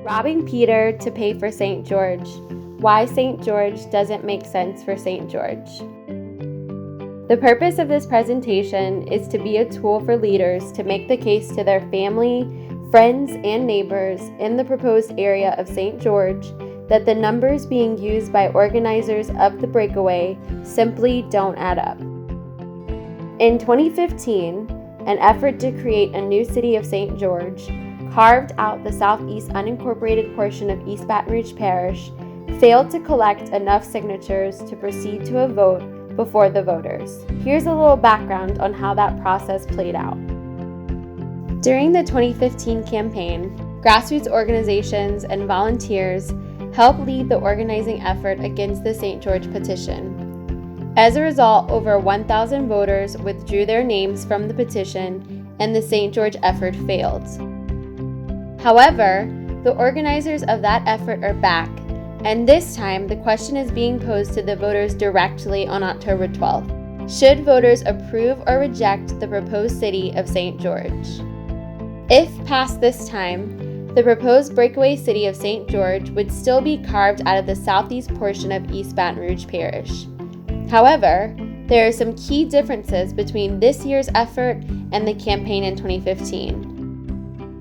Robbing Peter to pay for St. George. Why St. George doesn't make sense for St. George. The purpose of this presentation is to be a tool for leaders to make the case to their family, friends, and neighbors in the proposed area of St. George that the numbers being used by organizers of the breakaway simply don't add up. In 2015, an effort to create a new city of St. George carved out the southeast unincorporated portion of East Baton Rouge Parish failed to collect enough signatures to proceed to a vote before the voters. Here's a little background on how that process played out. During the 2015 campaign, grassroots organizations and volunteers helped lead the organizing effort against the St. George petition. As a result, over 1,000 voters withdrew their names from the petition and the St. George effort failed. However, the organizers of that effort are back, and this time the question is being posed to the voters directly on October 12th. Should voters approve or reject the proposed city of St. George? If passed this time, the proposed breakaway city of St. George would still be carved out of the southeast portion of East Baton Rouge Parish. However, there are some key differences between this year's effort and the campaign in 2015.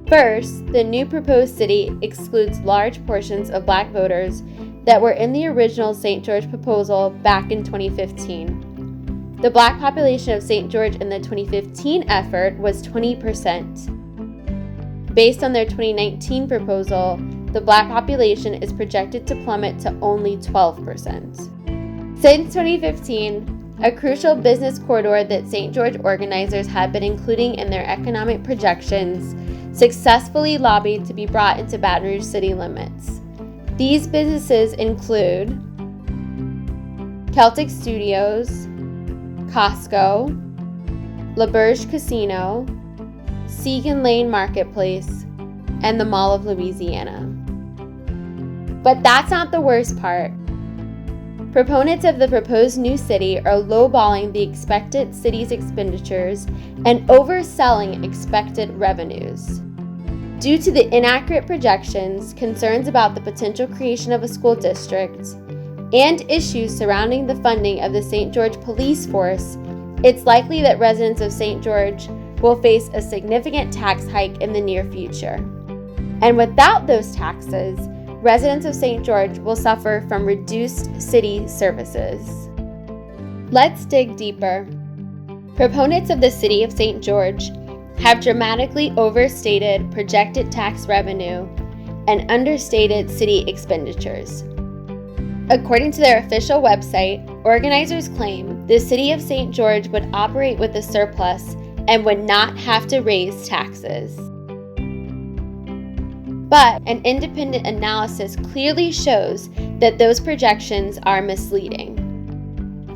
First, the new proposed city excludes large portions of Black voters that were in the original St. George proposal back in 2015. The Black population of St. George in the 2015 effort was 20%. Based on their 2019 proposal, the Black population is projected to plummet to only 12%. Since 2015, a crucial business corridor that St. George organizers had been including in their economic projections successfully lobbied to be brought into Baton Rouge city limits. These businesses include Celtic Studios, Costco, LaBerge Casino, Segan Lane Marketplace, and the Mall of Louisiana. But that's not the worst part. Proponents of the proposed new city are lowballing the expected city's expenditures and overselling expected revenues. Due to the inaccurate projections, concerns about the potential creation of a school district, and issues surrounding the funding of the St. George Police Force, it's likely that residents of St. George will face a significant tax hike in the near future. And without those taxes, residents of St. George will suffer from reduced city services. Let's dig deeper. Proponents of the city of St. George have dramatically overstated projected tax revenue and understated city expenditures. According to their official website, organizers claim the city of St. George would operate with a surplus and would not have to raise taxes. But an independent analysis clearly shows that those projections are misleading.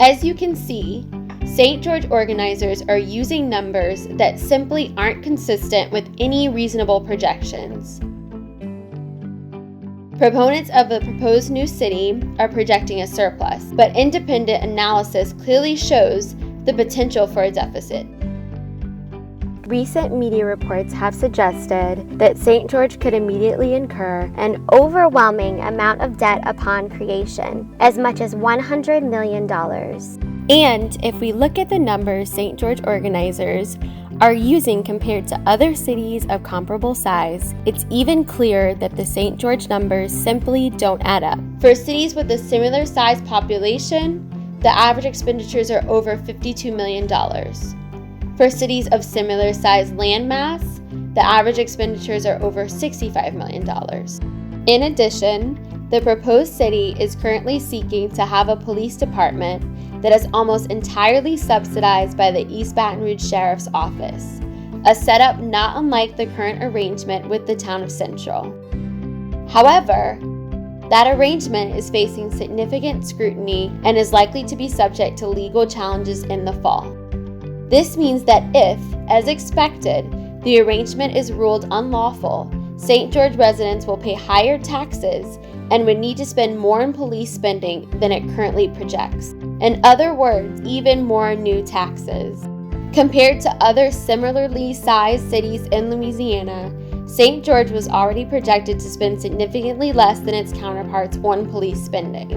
As you can see, St. George organizers are using numbers that simply aren't consistent with any reasonable projections. Proponents of the proposed new city are projecting a surplus, but independent analysis clearly shows the potential for a deficit. Recent media reports have suggested that St. George could immediately incur an overwhelming amount of debt upon creation, as much as $100 million. And if we look at the numbers St. George organizers are using compared to other cities of comparable size, it's even clearer that the St. George numbers simply don't add up. For cities with a similar size population, the average expenditures are over $52 million. For cities of similar size landmass, the average expenditures are over $65 million. In addition, the proposed city is currently seeking to have a police department that is almost entirely subsidized by the East Baton Rouge Sheriff's Office, a setup not unlike the current arrangement with the town of Central. However, that arrangement is facing significant scrutiny and is likely to be subject to legal challenges in the fall. This means that if, as expected, the arrangement is ruled unlawful, St. George residents will pay higher taxes and would need to spend more in police spending than it currently projects. In other words, even more new taxes. Compared to other similarly sized cities in Louisiana, St. George was already projected to spend significantly less than its counterparts on police spending.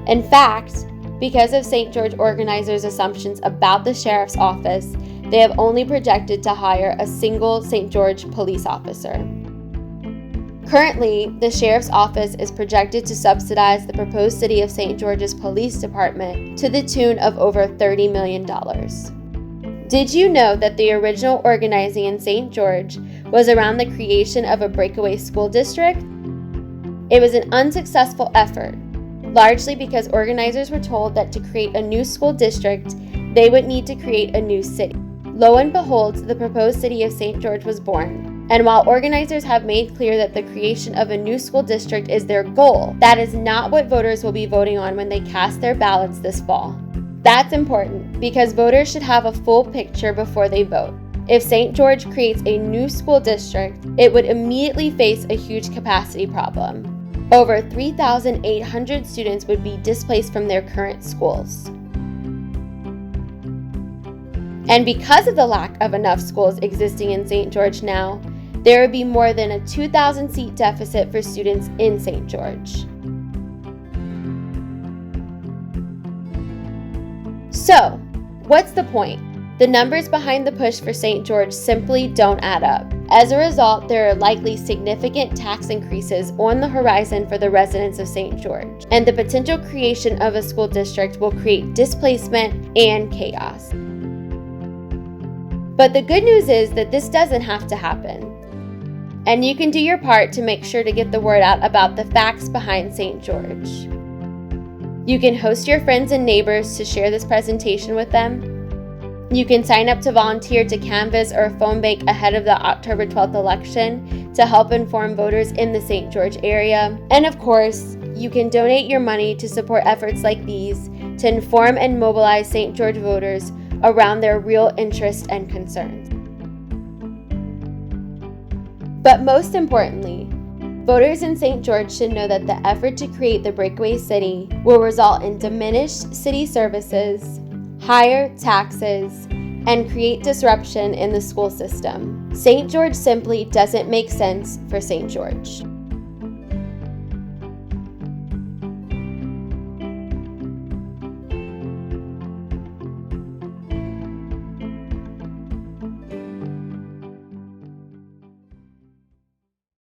In fact, because of St. George organizers' assumptions about the sheriff's office, they have only projected to hire a single St. George police officer. Currently, the sheriff's office is projected to subsidize the proposed City of St. George's police department to the tune of over $30 million. Did you know that the original organizing in St. George was around the creation of a breakaway school district? It was an unsuccessful effort, largely because organizers were told that to create a new school district, they would need to create a new city. Lo and behold, the proposed City of St. George was born. And while organizers have made clear that the creation of a new school district is their goal, that is not what voters will be voting on when they cast their ballots this fall. That's important because voters should have a full picture before they vote. If St. George creates a new school district, it would immediately face a huge capacity problem. Over 3,800 students would be displaced from their current schools. And because of the lack of enough schools existing in St. George now, there would be more than a 2,000-seat deficit for students in St. George. So, what's the point? The numbers behind the push for St. George simply don't add up. As a result, there are likely significant tax increases on the horizon for the residents of St. George, and the potential creation of a school district will create displacement and chaos. But the good news is that this doesn't have to happen. And you can do your part to make sure to get the word out about the facts behind St. George. You can host your friends and neighbors to share this presentation with them. You can sign up to volunteer to canvass or phone bank ahead of the October 12th election to help inform voters in the St. George area. And of course, you can donate your money to support efforts like these to inform and mobilize St. George voters around their real interests and concerns. But most importantly, voters in St. George should know that the effort to create the breakaway city will result in diminished city services, higher taxes, and create disruption in the school system. St. George simply doesn't make sense for St. George.